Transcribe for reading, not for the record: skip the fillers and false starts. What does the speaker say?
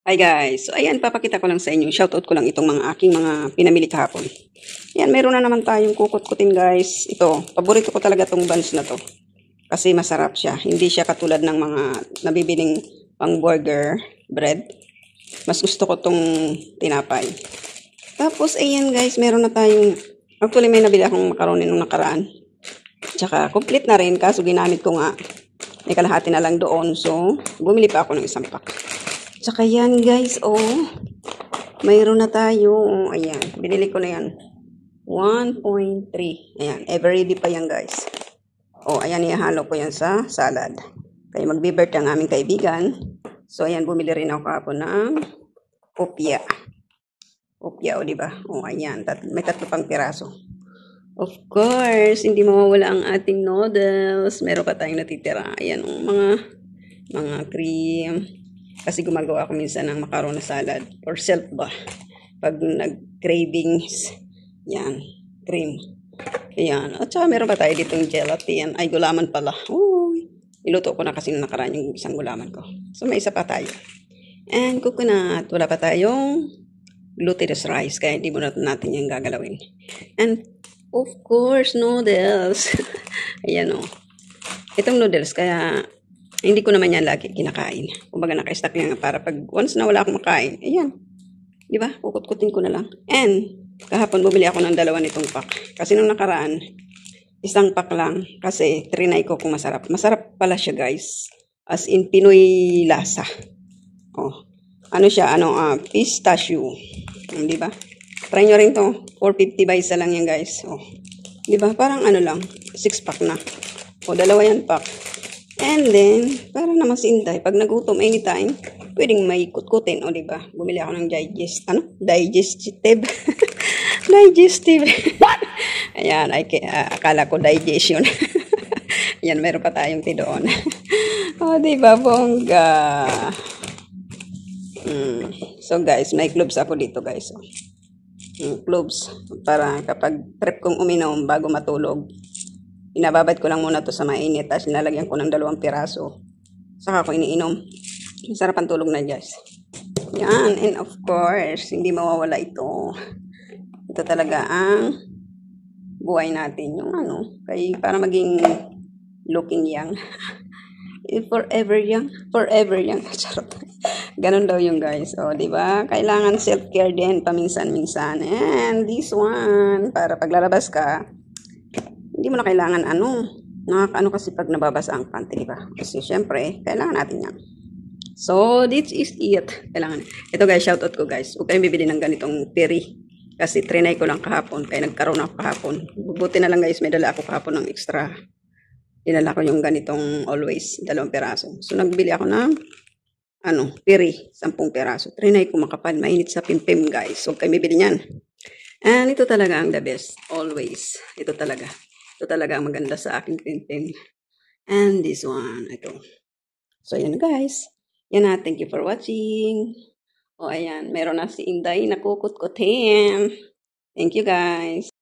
Hi guys. So ayan, papakita ko lang sa inyo. Shoutout ko lang itong mga aking mga pinamili kahapon. Ayan, meron na naman tayong kukut-kutin guys. Ito, paborito ko talaga tong buns na to. Kasi masarap siya. Hindi siya katulad ng mga nabibiling pang burger bread. Mas gusto ko tong tinapay. Tapos ayan guys, meron na tayong, actually may nabili akong macaroni nung nakaraan. Tsaka complete na rin, kaso ginamit ko nga. May kalahati na lang doon. So, bumili pa ako ng isang pack. Tsaka yan guys, oh. Mayroon na tayo. Oh, ayan. Binili ko na yan. 1.3. Ayan. Everready pa yan guys. Oh, ayan. Ihalo ko yan sa salad. Kaya magbe-birthday ang aming kaibigan. So, ayan. Bumili rin ako kahapon ng opya. Opya, oh, diba? Oh, ayan. May tatlo pang piraso. Of course, hindi mawawala ang ating noodles. Meron pa tayong natitira. Ayan, oh, mga cream. Kasi gumagawa ako minsan ng macaroni salad or self ba. Pag nag-cravings, yan, cream. Ayan. At saka meron pa tayo ditong gelatin. Ay, gulaman pala. Uy, niluto ko na kasi nakaraan yung isang gulaman ko. So, may isa pa tayo. And coconut. Wala pa tayong glutinous rice. Kaya hindi muna natin yung gagalawin. And, of course, noodles. Ayan o. Itong noodles, kaya hindi ko naman yan lagi kinakain. Kumbaga naka-stack yan para pag once na wala akong makain, ayan. Di ba? Kukut-kutin ko na lang. And, kahapon bumili ako ng dalawa nitong pack. Kasi nung nakaraan, isang pack lang. Kasi trinay ko kung masarap. Masarap pala siya guys. As in, Pinoy lasa. Oh. Ano siya? Pistachio. Di ba? Try nyo rin to. 450 by isa lang yan guys. Oh. Di ba? Parang ano lang. 6 pack na. O, dalawa yan pack. And then, para naman si Inday, pag nagutom anytime, pwedeng may kutkutin, o diba? Bumili ako ng digestive. Digestive. Ayan, akala ko digestion. Ayan, meron pa tayong tidoon. O, diba, bongga. So, guys, may cloves ako dito, guys. Cloves, para kapag trip kong uminom bago matulog, inababad ko lang muna to sa mainit, tapos nilalagyan ko ng 2 piraso. Saka ko iniinom. Masarap ang tulog na guys. Yan, and of course, hindi mawawala ito. Ito talaga ang buhay natin. Yung para maging looking young. Forever young. Forever young. Charot. Ganun daw yung guys. O, diba? Kailangan self-care din paminsan-minsan. And this one, para paglalabas ka, hindi mo na kailangan nakakaano kasi pag nababasa ang panty, di ba? Kasi syempre, kailangan natin yan. So, this is it. Kailangan. Ito guys, shoutout ko guys. Huwag kayong bibili ng ganitong peri. Kasi trinay ko lang kahapon, kaya nagkaroon ako kahapon. Buti na lang guys, may dala ako kahapon ng extra. Dinala ko yung ganitong always, 2 piraso. So, nagbili ako ng peri, 10 piraso. Trinay ko makapal, mainit sa pimpim guys. Huwag kayong bibili niyan. And ito talaga ang the best. Always. Ito talaga. Ito talaga ang maganda sa aking pimpim. And this one, ito. So, yan guys. Yan na. Thank you for watching. O, ayan. Meron na si Inday na kukut-kutin. Thank you guys.